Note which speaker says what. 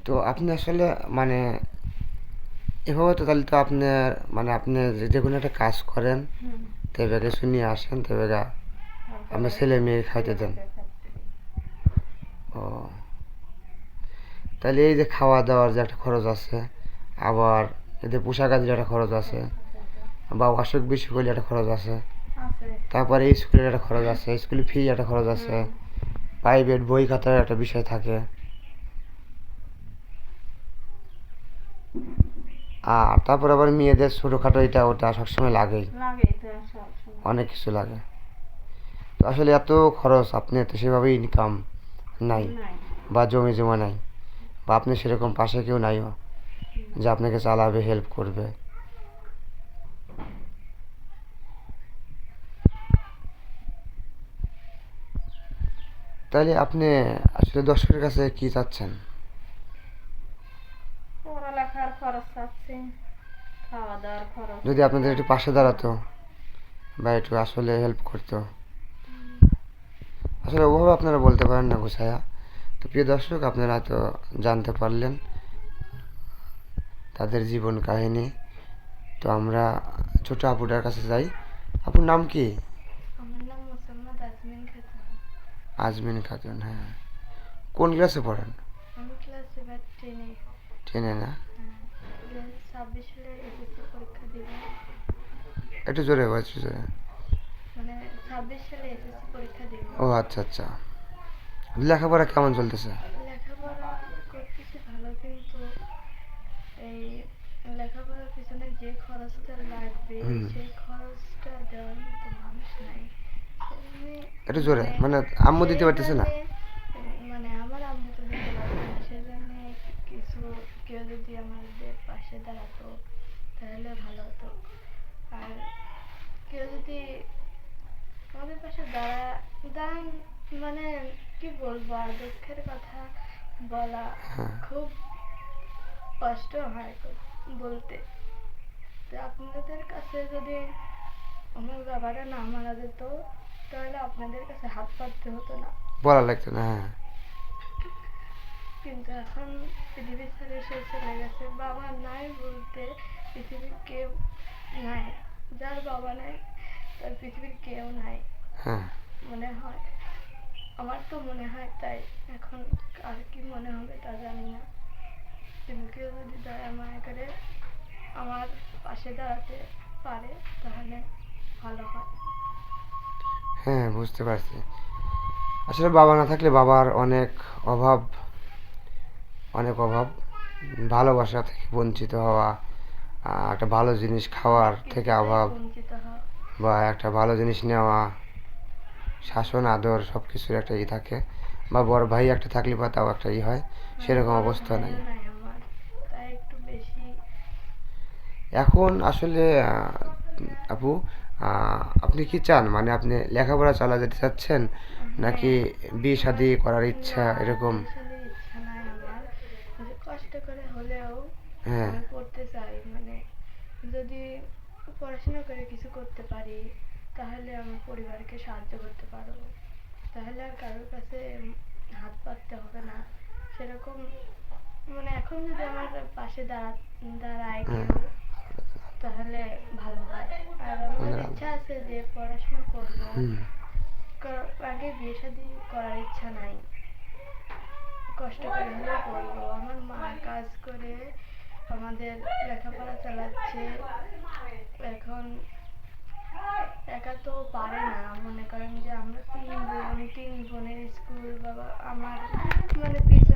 Speaker 1: তো আপনি আসলে মানে এভাবে তো তাহলে তো আপনার মানে আপনি যে কোনো একটা কাজ করেন, তেবে কিছু নিয়ে আসেন, তেবে আপনার ছেলে মেয়ে খাইতে দেন। ও, তাহলে এই যে খাওয়া দাওয়ার যে একটা খরচ আছে, আবার এতে পোশাক আদির একটা খরচ আছে, বা অসুখ বিসুখ হলে একটা খরচ আছে, তারপরে স্কুলের একটা খরচ আছে, স্কুলের ফি একটা খরচ আছে, প্রাইভেট বই খাতার একটা বিষয় থাকে, আর তারপর আবার মেয়েদের ছোটোখাটো এটা ওটা সবসময় লাগেই, অনেক কিছু লাগে। তো আসলে এত খরচ, আপনি তো সেভাবে ইনকাম নাই, বা জমি জমা নাই, বা আপনি সেরকম পাশে কেউ নাইও যে আপনাকে চালাবে, হেল্প করবে। তাহলে আপনি আসলে দর্শকের কাছে কি চাচ্ছেন?
Speaker 2: পড়ালেখার খরচ আছে, খাওয়া দাওয়ার খরচ
Speaker 1: যদি আপনাদের একটু পাশে দাঁড়াতো, বা একটু আসলে হেল্প করতো। আসলে ওভাবে আপনারা বলতে পারেন না গোছায়া। তো প্রিয় দর্শক, আপনারা তো জানতে পারলেন তাদের জীবন কাহিনী। তো আমরা ছোট আপুটার কাছে যাই। আপুর নাম কি?
Speaker 2: আমার নাম মোসাম্মদ আজমিন খাতুন।
Speaker 1: আজমিন খাতুন, হ্যাঁ। কোন ক্লাসে পড়েন?
Speaker 2: আমি ক্লাস এবার 10-এ।
Speaker 1: টেনে না?
Speaker 2: হ্যাঁ, 2026 সালে এসএসসি পরীক্ষা দিব।
Speaker 1: একটু জোরে বল, একটু জোরে।
Speaker 2: মানে 26 সালে এসএসসি পরীক্ষা দিব।
Speaker 1: ও আচ্ছা আচ্ছা। লেখাপড়া কেমন চলতেছে?
Speaker 2: লেখাপড়া করতেছি ভালো, কিন্তু এই লেখাপড়ার পিছনে যে খরচটা লাগবে
Speaker 1: হুম,
Speaker 2: সেই খরচটা দেওয়ার মতো মানুষ নাই।
Speaker 1: একটু জোরে, মানে আম্মু দিতে পারতেছে না?
Speaker 2: সেজন্যে মানে আমার আম্মু তো দিতে পারবে না, সেজন্যে কিছু কেউ যদি আমাদের পাশে দাঁড়াতো তাহলে ভালো হতো। আর কেউ যদি আমাদের পাশে দাঁড়ান, মানে কি বলবো, আর দুঃখের কথা বলা
Speaker 1: হ্যাঁ
Speaker 2: খুব কষ্ট হয় বলতে। তো আপনাদের কাছে যদি আমার বাবারা না মারা যেত তাহলে আপনাদের কাছে হাত পাততে হতো না।
Speaker 1: বলা লাগতো না, হ্যাঁ।
Speaker 2: কিন্তু এখন পৃথিবী ছেড়ে সে চলে গেছে, বাবা নাই বলতে পৃথিবীর কেউ নাই। যার বাবা নাই তার পৃথিবীর কেউ নাই
Speaker 1: হ্যাঁ
Speaker 2: মনে হয়। আমার তো মনে হয় তাই। এখন আর কি মনে হবে তা জানি না, কিন্তু কেউ যদি দয়া মায়া করে আমার পাশে দাঁড়াতে পারে তাহলে ভালো হয়।
Speaker 1: হ্যাঁ, বুঝতে পারছি। আসলে বাবা না থাকলে বাবার অনেক অভাব, অনেক অভাব। ভালোবাসা থেকে বঞ্চিত হওয়া, একটা ভালো জিনিস খাওয়ার
Speaker 2: অনেক
Speaker 1: থেকে
Speaker 2: কিছুতেই
Speaker 1: অভাব,
Speaker 2: বঞ্চিত হয়।
Speaker 1: বা একটা ভালো জিনিস নেওয়া, শাসন আদর সব কিছুর একটা ই থাকে। বা বড় ভাই একটা থাকলে বা তাও একটা ই হয়,
Speaker 2: আর
Speaker 1: সেরকম
Speaker 2: বড়
Speaker 1: অবস্থা নাই
Speaker 2: ভাইও নাই আমার, তাই একটু বেশি।
Speaker 1: এখন। আসলে আপু, আপনি কি চান, মানে আপনি লেখাপড়া চালা যেতে চাচ্ছেন, নাকি
Speaker 2: হ্যাঁ,
Speaker 1: বিয়ে
Speaker 2: আমার
Speaker 1: শাদী করার ইচ্ছা
Speaker 2: না
Speaker 1: এরকম?
Speaker 2: বিয়ে শাদীর ইচ্ছা নাই আমার, যে কষ্ট করে হলেও
Speaker 1: হ্যাঁ
Speaker 2: আমি পড়তে চাই। মানে যদি পড়াশোনা করে কিছু করতে পারি তাহলে আমার পরিবারকে সাহায্য করতে পারবো, তাহলে আর কারোর কাছে হাত পাততে হবে না সেরকম। মানে এখন যদি আমার পাশে দাঁড়ায়
Speaker 1: হ্যাঁ,
Speaker 2: কেউ তাহলে ভালো হয়। আর আমার
Speaker 1: মানে
Speaker 2: ইচ্ছা আছে যে পড়াশোনা করব,
Speaker 1: হুম,
Speaker 2: আগে বিয়ে শাদী করার ইচ্ছা নাই। কষ্ট করে হলেও পড়বো। আমার মা কাজ করে আমাদের লেখাপড়া চালাচ্ছে। এখন একা তো পারে না, মনে করেন যে আমরা তিন বোনের স্কুল, বাবা আমার মানে পিছনে